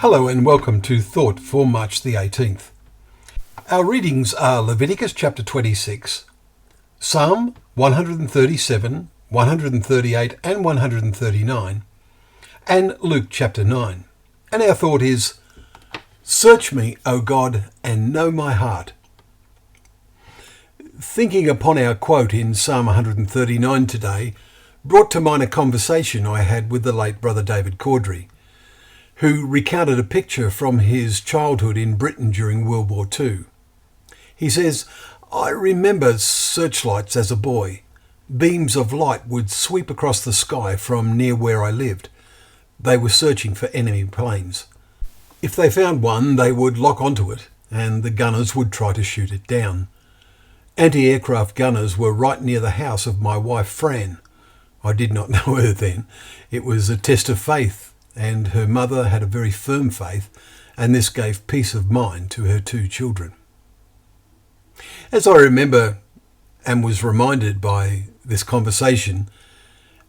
Hello and welcome to Thought for March the 18th. Our readings are Leviticus chapter 26, Psalm 137, 138 and 139, and Luke chapter 9. And our thought is, Search me, O God, and know my heart. Thinking upon our quote in Psalm 139 today brought to mind a conversation I had with the late Brother David Caudry, who recounted a picture from his childhood in Britain during World War II. He says, I remember searchlights as a boy. Beams of light would sweep across the sky from near where I lived. They were searching for enemy planes. If they found one, they would lock onto it, and the gunners would try to shoot it down. Anti-aircraft gunners were right near the house of my wife Fran. I did not know her then. It was a test of faith, and her mother had a very firm faith, and this gave peace of mind to her two children. As I remember and was reminded by this conversation,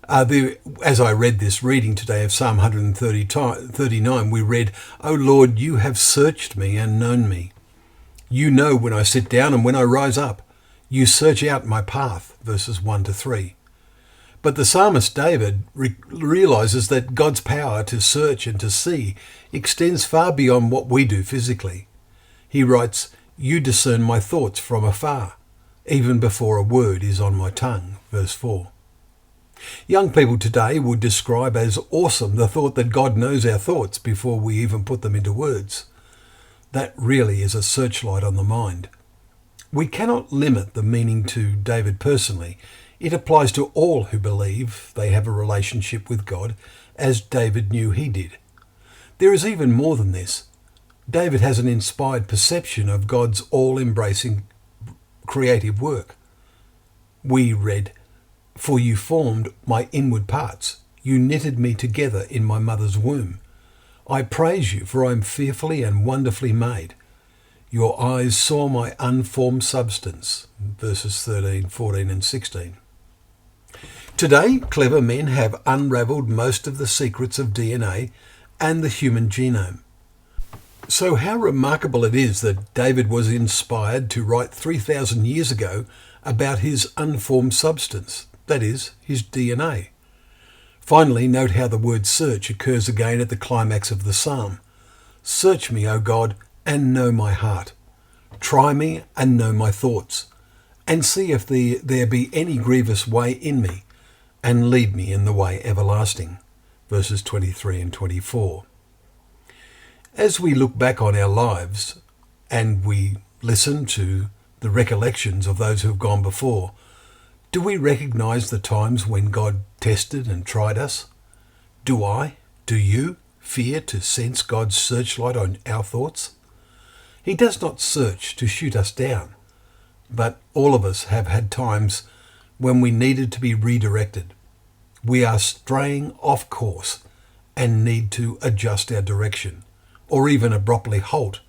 as I read this reading today of Psalm 139, we read, O Lord, you have searched me and known me. You know when I sit down and when I rise up. You search out my path, verses 1 to 3. But the psalmist David realizes that God's power to search and to see extends far beyond what we do physically. He writes, You discern my thoughts from afar, even before a word is on my tongue, verse 4. Young people today would describe as awesome the thought that God knows our thoughts before we even put them into words. That really is a searchlight on the mind. We cannot limit the meaning to David personally. It applies to all who believe they have a relationship with God, as David knew he did. There is even more than this. David has an inspired perception of God's all-embracing creative work. We read, For you formed my inward parts. You knitted me together in my mother's womb. I praise you, for I am fearfully and wonderfully made. Your eyes saw my unformed substance. Verses 13, 14 and 16. Today, clever men have unravelled most of the secrets of DNA and the human genome. So how remarkable it is that David was inspired to write 3,000 years ago about his unformed substance, that is, his DNA. Finally, note how the word search occurs again at the climax of the psalm. Search me, O God, and know my heart. Try me and know my thoughts, and see if there be any grievous way in me, and lead me in the way everlasting. Verses 23 and 24. As we look back on our lives and we listen to the recollections of those who have gone before, do we recognize the times when God tested and tried us? Do you fear to sense God's searchlight on our thoughts? He does not search to shoot us down, but all of us have had times when we needed to be redirected. We are straying off course and need to adjust our direction, or even abruptly halt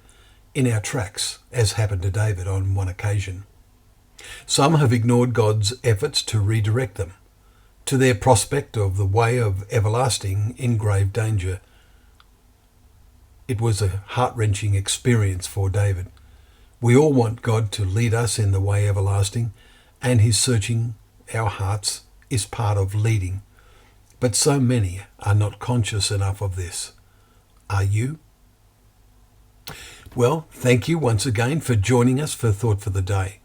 in our tracks, as happened to David on one occasion. Some have ignored God's efforts to redirect them to their prospect of the way of everlasting in grave danger. It was a heart-wrenching experience for David. We all want God to lead us in the way everlasting, and his searching our hearts is part of leading. But so many are not conscious enough of this. Are you? Well, thank you once again for joining us for Thought for the Day,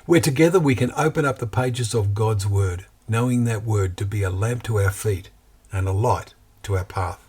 where together we can open up the pages of God's Word, knowing that Word to be a lamp to our feet and a light to our path.